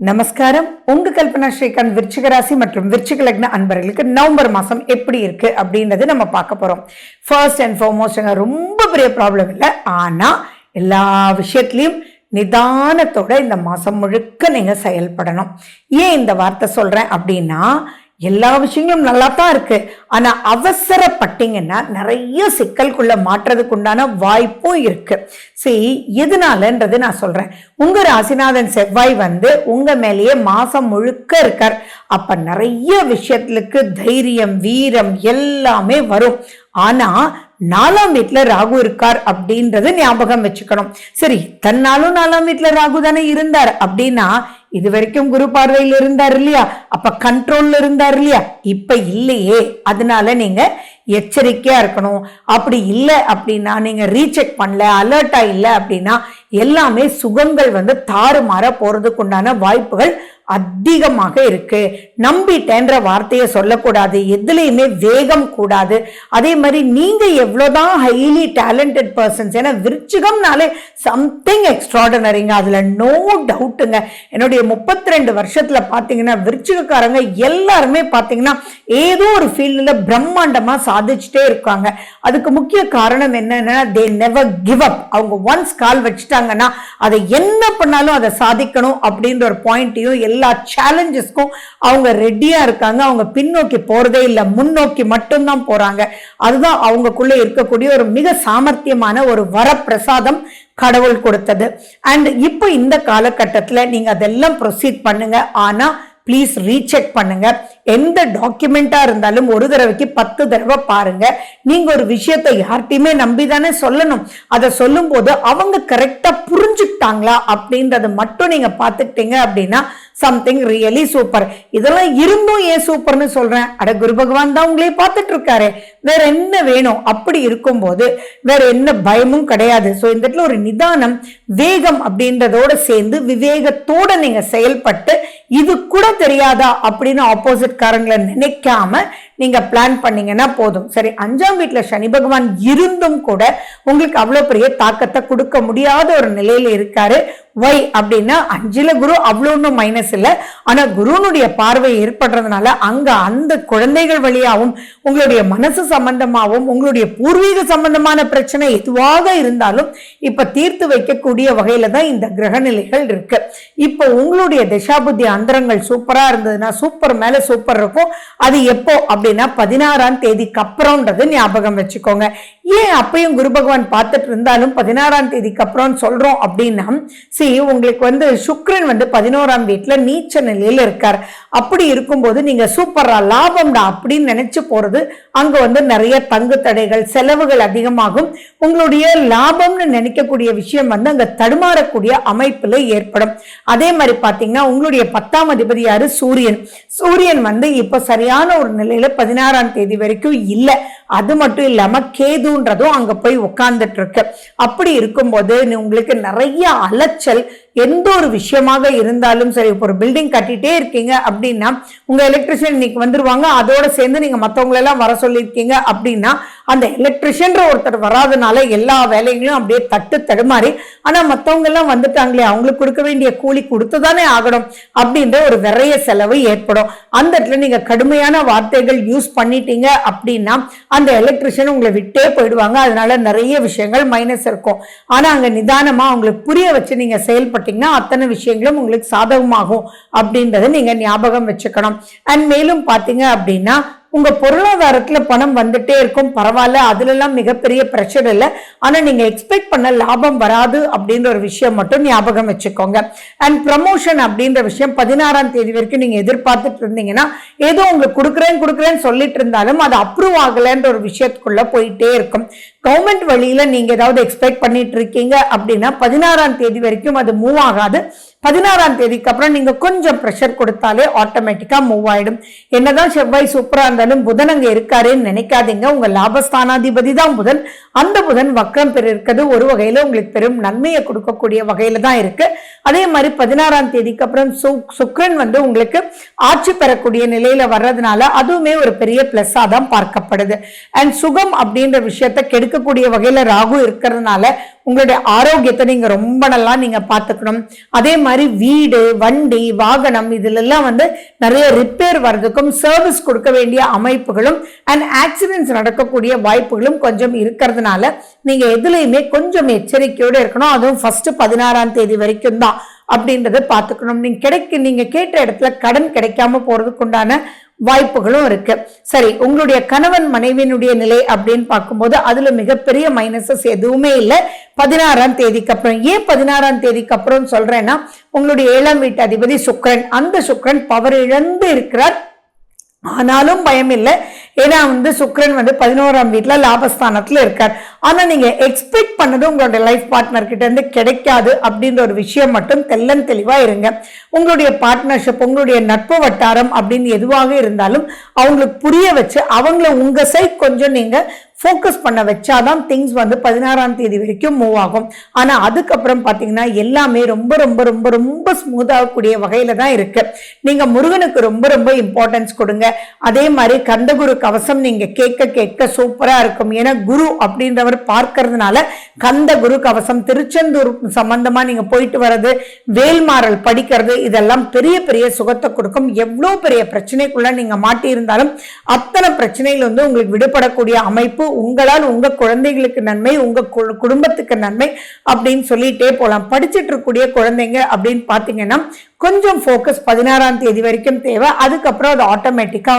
நமஸ்காரம். உங்க கல்பனா ஸ்ரீகாந்த் விருச்சிக ராசி மற்றும் விருச்சிக லக்ன அன்பர்களுக்கு நவம்பர் மாசம் எப்படி இருக்கு அப்படின்றது நம்ம பார்க்க போறோம். ஃபர்ஸ்ட் அண்ட் ஃபார்மோஸ்ட் ரொம்ப பெரிய ப்ராப்ளம் இல்லை, ஆனா எல்லா விஷயத்திலையும் நிதானத்தோட இந்த மாசம் முழுக்க நீங்க செயல்படணும். ஏன் இந்த வார்த்தை சொல்றேன் அப்படின்னா, எல்லா விஷயங்களும் நல்லா தான் இருக்கு, ஆனா அவசரப்பட்டீங்கன்னா நிறைய சிக்கலுக்குள்ள மாற்றதுக்கு உண்டான வாய்ப்பும் இருக்கு. சரி, எதனாலன்றது நான் சொல்றேன். உங்க ராசிநாதன் செவ்வாய் உங்க மேலேயே மாசம் முழுக்க இருக்கார். அப்ப நிறைய விஷயத்துக்கு தைரியம், வீரம் எல்லாமே வரும். ஆனா 4ஆம் வீட்டுல ராகு இருக்கார் அப்படின்றது ஞாபகம் வச்சுக்கணும். சரி, தன்னாலும் 4ஆம் வீட்டுல ராகு தானே இருந்தார் அப்படின்னா, இது வரைக்கும் குரு பார்வையில் இருந்தார் இல்லையா, அப்ப கண்ட்ரோல்ல இருந்தார் இல்லையா, இப்ப இல்லையே. அதனால நீங்க எச்சரிக்கையா இருக்கணும். அப்படி இல்லை அப்படின்னா, நீங்க ரீசெக் பண்ணல, அலர்ட்டா இல்லை அப்படின்னா, எல்லாமே சுகங்கள் தாறுமாற போறதுக்கு உண்டான வாய்ப்புகள் அதிகமாக இருக்கு. நம்பிட்டேன்ற வார்த்தையை சொல்லக்கூடாது, எதுலையுமே வேகம் கூடாது. அதே மாதிரி நீங்க எவ்வளவுதான் ஹைலி டேலண்டட் பர்சன்ஸ், ஏன்னா விருச்சிகம்னாலே சம்திங் எக்ஸ்ட்ராடனரிங்க, அதுல நோ டவுட்டுங்க. என்னுடைய 32 வருஷத்துல பாத்தீங்கன்னா விருச்சிகக்காரங்க எல்லாருமே பாத்தீங்கன்னா ஏதோ ஒரு ஃபீல்ட்ல பிரம்மாண்டமா சாதிச்சுட்டே இருக்காங்க. அதுக்கு முக்கிய காரணம் என்னன்னா, they never give up. அவங்க ஒன்ஸ் கால் வச்சுட்டாங்கன்னா அதை என்ன பண்ணாலும் அதை சாதிக்கணும் அப்படின்ற ஒரு பாயிண்டையும், எல்லா சேலஞ்சஸ்க்கும் அவங்க ரெடியா இருக்காங்க. அவங்க பின்னோக்கி போறதே இல்லை, முன்னோக்கி மட்டும்தான் போறாங்க. அதுதான் அவங்களுக்குள்ள இருக்கக்கூடிய ஒரு மிக சாமர்த்தியமான ஒரு வரப்பிரசாதம் கடவுள் கொடுத்தது. அண்ட் இப்போ இந்த காலகட்டத்துல நீங்க அதெல்லாம் ப்ரொசீட் பண்ணுங்க. ஆனா ப்ளீஸ் ரீசெக் பண்ணுங்க. எந்த டாக்குமெண்டா இருந்தாலும் ஒரு தடவைக்கு 10 தடவை பாருங்க. நீங்க ஒரு விஷயத்தை யார்கிட்டயுமே நம்பிதானே சொல்லணும். அதை சொல்லும் போது அவங்க கரெக்டா புரிஞ்சுக்கிட்டாங்களா அப்படின்றத மட்டும் நீங்க பாத்துக்கிட்டீங்க அப்படின்னா சம்திங் ரியலி சூப்பர். இதெல்லாம் இருந்தும் ஏன் சூப்பர்னு சொல்றேன், அட குரு பகவான் தான் உங்களே பார்த்துட்டு இருக்காரு, வேற என்ன வேணும்? அப்படி இருக்கும்போது வேற என்ன பயமும் கிடையாது. ஸோ இந்த இடத்துல ஒரு நிதானம், வேகம் அப்படின்றதோட சேர்ந்து விவேகத்தோட நீங்க செயல்பட்டு, இது கூட தெரியாதா அப்படின்னு ஆப்போசிட் காரங்களை நினைக்காம நீங்க பிளான் பண்ணீங்கன்னா போதும். சரி, 5ஆம் வீட்டுல சனி பகவான் இருந்தும் கூட உங்களுக்கு அவ்வளவு பெரிய தாக்கத்தை கொடுக்க முடியாத ஒரு நிலையில இருக்காரு. வை அப்படின்னா 5ல குரு அவ்வளோ ஒன்றும் மைனஸ் இல்லை, ஆனா குருனுடைய பார்வை ஏற்படுறதுனால அங்க அந்த குழந்தைகள் வழியாகவும் உங்களுடைய மனசு சம்பந்தமாகவும் உங்களுடைய பூர்வீக சம்பந்தமான பிரச்சனை எதுவாக இருந்தாலும் இப்ப தீர்த்து வைக்கக்கூடிய வகையில தான் இந்த கிரக நிலைகள் இருக்கு. இப்போ உங்களுடைய தசாபுத்தி அந்தரங்கள் சூப்பரா இருந்ததுன்னா சூப்பர் மேல சூப்பர் இருக்கும். அது எப்போ அப்படின்னா 16ஆம் தேதிக்கு அப்புறம்ன்றது ஞாபகம் வச்சுக்கோங்க. ஏன் அப்பயும் குரு பகவான் பார்த்துட்டு இருந்தாலும் 16ஆம் தேதிக்கு அப்புறம் சொல்றோம் அப்படின்னா, உங்களுக்கு சுக்கிரன் 11ஆம் வீட்டுல நீச்ச நிலையில இருக்கார். அப்படி இருக்கும்போது நீங்க சூப்பரா லாபம்டா அப்படின்னு நினைச்சு போறது, அங்க நிறைய தங்கு தடைகள், செலவுகள் அதிகமாகும். உங்களுடைய லாபம்னு நினைக்கக்கூடிய விஷயம் அங்க தடுமாறக்கூடிய அமைப்புல ஏற்படும். அதே மாதிரி பாத்தீங்கன்னா உங்களுடைய 10ஆம் அதிபதி யாரு? சூரியன். சூரியன் இப்ப சரியான ஒரு நிலையில 16ஆம் தேதி வரைக்கும் இல்ல. அது மட்டும் இல்லாம கேதுன்றதும் அங்க போய் உட்கார்ந்துட்டு இருக்கு. அப்படி இருக்கும்போது உங்களுக்கு நிறைய அலைச்சல், எந்த ஒரு விஷயமாக இருந்தாலும் சரி. இப்போ ஒரு பில்டிங் கட்டிட்டே இருக்கீங்க அப்படின்னா உங்க எலக்ட்ரிஷியன் இன்னைக்கு வந்துருவாங்க, அதோட சேர்ந்து நீங்க மற்றவங்களெல்லாம் வர சொல்லியிருக்கீங்க அப்படின்னா அந்த எலக்ட்ரிஷியன் ஒருத்தர் வராதனால எல்லா வேலைகளும் அப்படியே தட்டு தடுமாறி, ஆனா மற்றவங்க எல்லாம் வந்துட்டாங்களே, அவங்களுக்கு கொடுக்க வேண்டிய கூலி கொடுத்துதானே ஆகணும் அப்படின்ற ஒரு விரைய செலவு ஏற்படும். அந்த இடத்துல நீங்க கடுமையான வார்த்தைகள் யூஸ் பண்ணிட்டீங்க அப்படின்னா அந்த எலக்ட்ரிஷியன் உங்களை விட்டே போயிடுவாங்க. அதனால நிறைய விஷயங்கள் மைனஸ் இருக்கும். ஆனா அங்க நிதானமா அவங்களுக்கு புரிய வச்சு நீங்க செயல்பட்டீங்கன்னா அத்தனை விஷயங்களும் உங்களுக்கு சாதகமாகும் அப்படின்றத நீங்க ஞாபகம் வச்சுக்கணும். அண்ட் மேலும் பாத்தீங்க அப்படின்னா உங்க பொருளாதாரத்துல பணம் வந்துட்டே இருக்கும், பரவாயில்ல, அதுல எல்லாம் மிகப்பெரிய பிரஷர் இல்லை. ஆனா நீங்க எக்ஸ்பெக்ட் பண்ண லாபம் வராது அப்படின்ற ஒரு விஷயம் மட்டும் ஞாபகம் வச்சுக்கோங்க. அண்ட் ப்ரமோஷன் அப்படின்ற விஷயம் 16ஆம் தேதி வரைக்கும் நீங்க எதிர்பார்த்துட்டு இருந்தீங்கன்னா, ஏதோ உங்களுக்கு கொடுக்குறேன்னு சொல்லிட்டு இருந்தாலும் அது அப்ரூவ் ஆகலைன்ற ஒரு விஷயத்துக்குள்ள போயிட்டே இருக்கும். கவர்மெண்ட் வழியில நீங்க ஏதாவது எக்ஸ்பெக்ட் பண்ணிட்டு இருக்கீங்க அப்படின்னா 16ஆம் தேதி வரைக்கும் அது மூவ் ஆகாது. 16ஆம் தேதிக்கு அப்புறம் நீங்க கொஞ்சம் ப்ரெஷர் கொடுத்தாலே ஆட்டோமேட்டிக்கா மூவ் ஆயிடும். என்னதான் செவ்வாய் சூப்பரா இருந்தாலும் புதன் அங்க இருக்காருன்னு நினைக்காதீங்க. உங்க லாபஸ்தானாதிபதி தான் புதன். அந்த புதன் வக்ரம் பெற இருக்கிறது ஒரு வகையில உங்களுக்கு பெரும் நன்மையை கொடுக்கக்கூடிய வகையில தான் இருக்கு. அதே மாதிரி 16ஆம் தேதிக்கு அப்புறம் சுக்கிரன் உங்களுக்கு ஆட்சி பெறக்கூடிய நிலையில வர்றதுனால அதுவுமே ஒரு பெரிய பிளஸ்ஸா தான் பார்க்கப்படுது. அண்ட் சுகம் அப்படின்ற விஷயத்தை இருக்கக்கூடிய வகையில ராகு இருக்கிறதுனால உங்களுடைய ஆரோக்கியத்தை நீங்க ரொம்ப நல்லா நீங்க பாத்துக்கணும். அதே மாதிரி வீடு, வண்டி, வாகனம் இதுல எல்லாம் நிறைய ரிப்பேர் வர்றதுக்கும் சர்வீஸ் கொடுக்க வேண்டிய அமைப்புகளும் அண்ட் ஆக்சிடென்ட்ஸ் நடக்கக்கூடிய வாய்ப்புகளும் கொஞ்சம் இருக்கிறதுனால நீங்க எதுலையுமே கொஞ்சம் எச்சரிக்கையோடு இருக்கணும். அதுவும் ஃபர்ஸ்ட் 16ஆம் தேதி வரைக்கும் தான் அப்படின்றத பாத்துக்கணும். நீங்க கேட்ட இடத்துல கடன் கிடைக்காம போறதுக்கு உண்டான வாய்ப்புகளும் இருக்கு. சரி, உங்களுடைய கணவன் மனைவியினுடைய நிலை அப்படின்னு பார்க்கும்போது அதுல மிகப்பெரிய மைனஸஸ் எதுவுமே இல்லை 16ஆம் தேதிக்கு அப்புறம். ஏன் 16ஆம் தேதிக்கு அப்புறம் சொல்றேன்னா, உங்களுடைய 7ஆம் வீட்டு அதிபதி சுக்கிரன், அந்த சுக்கிரன் பவர் இழந்து இருக்கிறார். ஆனாலும் பயம் இல்லை, ஏன்னா சுக்கிரன் 11ஆம் வீட்டுல லாபஸ்தானத்துல இருக்கார். ஆனா நீங்க எக்ஸ்பெக்ட் பண்ணது உங்களுடைய லைஃப் பார்ட்னர் கிட்ட இருந்து கிடைக்காது அப்படின்ற ஒரு விஷயம் மட்டும் தெள்ளன் தெளிவா இருங்க. உங்களுடைய பார்ட்னர்ஷிப், உங்களுடைய நட்பு வட்டாரம் அப்படின்னு எதுவாக இருந்தாலும் அவங்களுக்கு புரிய வச்சு அவங்கள உங்க சைட் கொஞ்சம் நீங்க ஃபோக்கஸ் பண்ண வச்சாதான் திங்ஸ் 16ஆம் தேதி வரைக்கும் மூவ் ஆகும். ஆனா அதுக்கப்புறம் பாத்தீங்கன்னா எல்லாமே ரொம்ப ரொம்ப ரொம்ப ரொம்ப ஸ்மூத் ஆகக்கூடிய வகையில தான் இருக்கு. நீங்க முருகனுக்கு ரொம்ப ரொம்ப இம்பார்ட்டன்ஸ் கொடுங்க. அதே மாதிரி கந்தகுரு கவசம் நீங்க கேட்க கேட்க சூப்பரா இருக்கும். ஏன்னா குரு அப்படின்றவர் பார்க்கறதுனால கந்த குரு கவசம், திருச்செந்தூர் சம்பந்தமா நீங்க போயிட்டு வர்றது, வேல்மாறல் படிக்கிறது, இதெல்லாம் பெரிய பெரிய சுகத்தை கொடுக்கும். எவ்வளவு பெரிய பிரச்சனைக்குள்ள நீங்க மாட்டி இருந்தாலும் அத்தனை பிரச்சனைகள் உங்களுக்கு விடுபடக்கூடிய அமைப்பு, உங்களால் உங்க குழந்தைகளுக்கு நன்மை, உங்க குடும்பத்துக்கு நன்மை அப்படின்னு சொல்லிட்டே போலாம். படிச்சுட்டு இருக்கக்கூடிய குழந்தைங்க அப்படின்னு பாத்தீங்கன்னா கொஞ்சம் ஃபோக்கஸ் 16ஆம் தேதி வரைக்கும் தேவை. அதுக்கப்புறம் அது ஆட்டோமேட்டிக்கா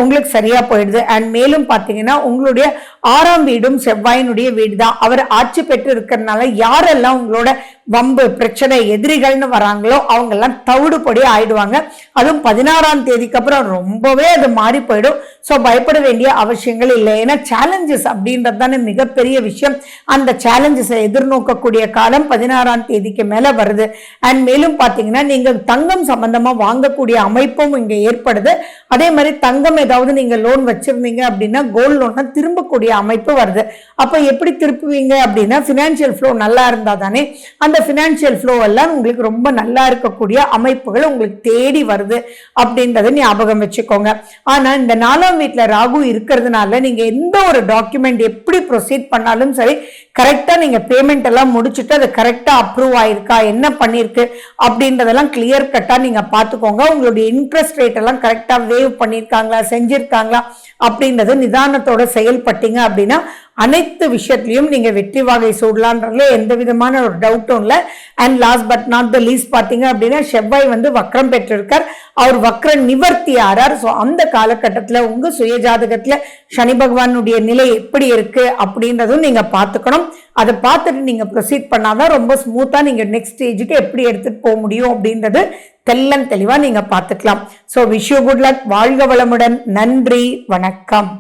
உங்களுக்கு சரியா போயிடுது. அண்ட் மேலும் பாத்தீங்கன்னா உங்களுடைய 6ஆம் வீடும் செவ்வாயினுடைய வீடு தான். அவர் ஆட்சி பெற்று இருக்கிறதுனால யாரெல்லாம் உங்களோட வம்பு பிரச்சனை எதிரிகள்னு வராங்களோ அவங்க எல்லாம் தவிடுபடி ஆயிடுவாங்க. அதுவும் 16ஆம் தேதிக்கு அப்புறம் ரொம்பவே அது மாறி போயிடும். ஸோ பயப்பட வேண்டிய அவசியங்கள் இல்லை. ஏன்னா சேலஞ்சஸ் அப்படின்றது தானே மிகப்பெரிய விஷயம். அந்த சேலஞ்சஸை எதிர்நோக்கக்கூடிய காலம் 16ஆம் தேதிக்கு மேல வருது. அண்ட் மேலும் பாத்தீங்கன்னா நீங்க தங்கம் சம்பந்தமா வாங்கக்கூடிய அமைப்பும் இங்க ஏற்படுது. அதே மாதிரி தங்கம் ஏதாவது நீங்க லோன் வச்சிருந்தீங்க அப்படின்னா கோல்ட் லோன் திரும்பக்கூடிய அமைப்பு வருது. அப்ப எப்படி திருப்புவீங்க அப்படின்னா, பினான்சியல் ஃப்ளோ நல்லா இருந்தா தானே அந்த பினான்சியல் ஃப்ளோ எல்லாம் உங்களுக்கு ரொம்ப நல்லா இருக்கக்கூடிய அமைப்புகள் உங்களுக்கு தேடி வருது அப்படின்றத ஞாபகம் வச்சுக்கோங்க. ஆனா இந்த 4ஆம் வீட்டுல ராகு இருக்கிறதுனால நீங்க எந்த ஒரு டாக்குமெண்ட் எப்படி ப்ரொசீட் பண்ணாலும் சரி, கரெக்டா நீங்க பேமெண்ட் எல்லாம் முடிச்சுட்டு அது கரெக்டா அப்ரூவ் ஆயிருக்கா, என்ன பண்ணிருக்கு அப்படின்றதெல்லாம் கிளியர் கட்டா நீங்க பாத்துக்கோங்க. உங்களுடைய இன்ட்ரெஸ்ட் ரேட் எல்லாம் கரெக்டா வேவ் பண்ணிருக்காங்களா, செஞ்சிருக்காங்களா அப்படின்றது நிதானத்தோட செயல்பட்டீங்க அப்படின்னா அனைத்து விஷயத்திலையும் நீங்க வெற்றி வாகை சூடலான்றதுல எந்த விதமான ஒரு டவுட்டும் இல்லை. And last but not the least பாத்தீங்க அப்படின்னா செவ்வாய் வக்ரம் பெற்றிருக்கார். அவர் வக்ர நிவர்த்தி ஆறார். ஸோ அந்த காலகட்டத்துல உங்க சுய ஜாதகத்துல சனி பகவானுடைய நிலை எப்படி இருக்கு அப்படின்றதும் நீங்க பாத்துக்கணும். அதை பார்த்துட்டு நீங்க ப்ரொசீட் பண்ணாதான் ரொம்ப ஸ்மூத்தா நீங்க நெக்ஸ்ட் ஸ்டேஜுக்கு எப்படி எடுத்துட்டு போக முடியும் அப்படின்றது தெள்ளன் தெளிவா நீங்க பாத்துக்கலாம். So wish you good luck. வாழ்க வளமுடன். நன்றி, வணக்கம்.